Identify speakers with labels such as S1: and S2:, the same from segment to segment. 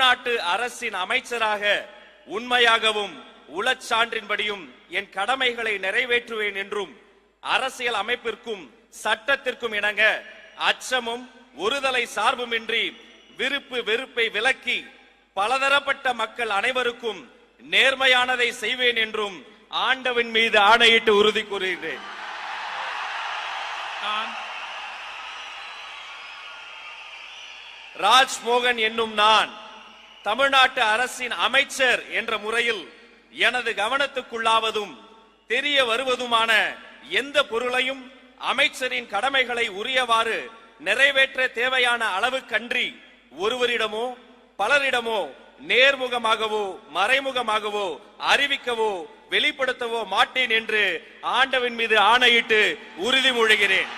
S1: தமிழ்நாட்டு அரசின் அமைச்சராக உண்மையாகவும் உளச்சான்றின்படியும் என் கடமைகளை நிறைவேற்றுவேன் என்றும் அரசியல் அமைப்பிற்கும் சட்டத்திற்கும் இணங்க அச்சமும் ஒருதலை சார்புமின்றி விருப்பு வெறுப்பை விலக்கி பலதரப்பட்ட மக்கள் அனைவருக்கும் நேர்மையானதை செய்வேன் என்றும் ஆண்டவன் மீது ஆணையிட்டு உறுதி கூறுகிறேன். ராஜ்மோகன் என்னும் நான் தமிழ்நாட்டு அரசின் அமைச்சர் என்ற முறையில் எனது கவனத்துக்குள்ளாவதும் தெரிய வருவதுமான எந்த பொருளையும் அமைச்சரின் கடமைகளை உரியவாறு நிறைவேற்ற தேவையான அளவுக்கன்றி ஒருவரிடமோ பலரிடமோ நேர்முகமாகவோ மறைமுகமாகவோ அறிவிக்கவோ வெளிப்படுத்தவோ மாட்டேன் என்று ஆண்டவன் மீது ஆணையிட்டு உறுதிமொழிகிறேன்.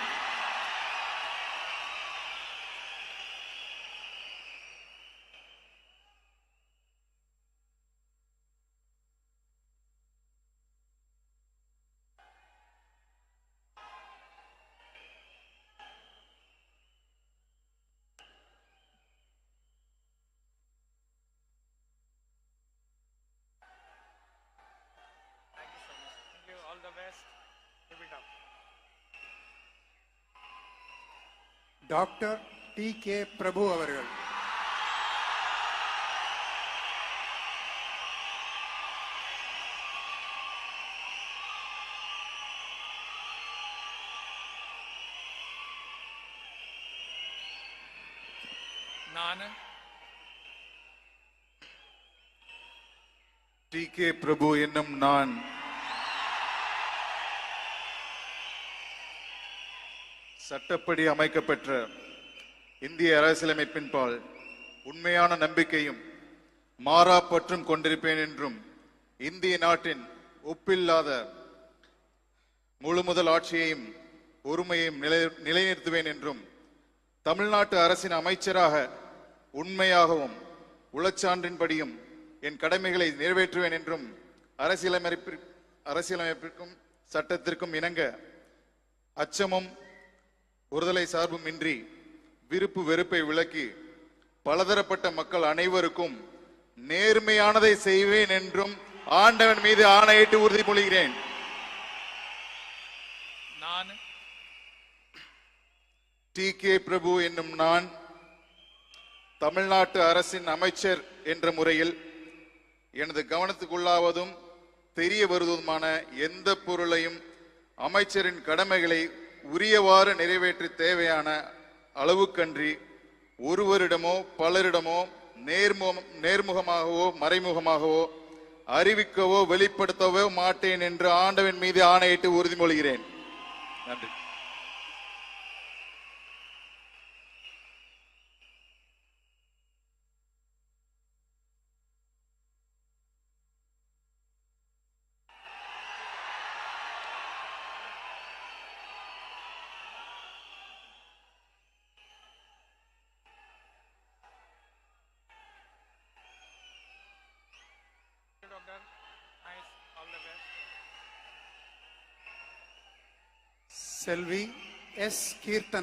S1: All the best. Keep it up.
S2: Doctor T K. Prabhu அவர்கள்.
S3: நான்
S4: டி.கே. பிரபு என்னும் நான் சட்டப்படி அமைக்கப்பெற்ற இந்திய அரசியலமைப்பின்பால் உண்மையான நம்பிக்கையும் மாறா பற்றும் கொண்டிருப்பேன் என்றும் இந்திய நாட்டின் ஒப்பில்லாத முழுமுதல் ஆட்சியையும் ஒருமையையும் நிலைநிறுத்துவேன் என்றும் தமிழ்நாட்டு அரசின் அமைச்சராக உண்மையாகவும் உளச்சான்றின்படியும் என் கடமைகளை நிறைவேற்றுவேன் என்றும் அரசியலமைப்பிற்கும் சட்டத்திற்கும் இணங்க அச்சமும் ஒருதலை சார்பும் இன்றி விருப்பு வெறுப்பை விலக்கி பலதரப்பட்ட மக்கள் அனைவருக்கும் நேர்மையானதை செய்வேன் என்றும் ஆண்டவன் மீது ஆணையிட்டு உறுதிமொழிகிறேன்.
S3: நான்
S4: டி.கே. பிரபு என்னும் நான் தமிழ்நாட்டு அரசின் அமைச்சர் என்ற முறையில் எனது கவனத்துக்குள்ளாவதும் தெரிய வருவதுமான எந்த பொருளையும் அமைச்சரின் கடமைகளை உரியவாறு நிறைவேற்ற தேவையான அளவுக்கன்றி ஒருவரிடமோ பலரிடமோ நேர்முகமாகவோ மறைமுகமாகவோ அறிவிக்கவோ வெளிப்படுத்தவோ மாட்டேன் என்று ஆண்டவன் மீது ஆணையிட்டு உறுதிமொழிகிறேன். நன்றி.
S3: Doctor, nice. All the best.
S2: Selvi S. Keerthana.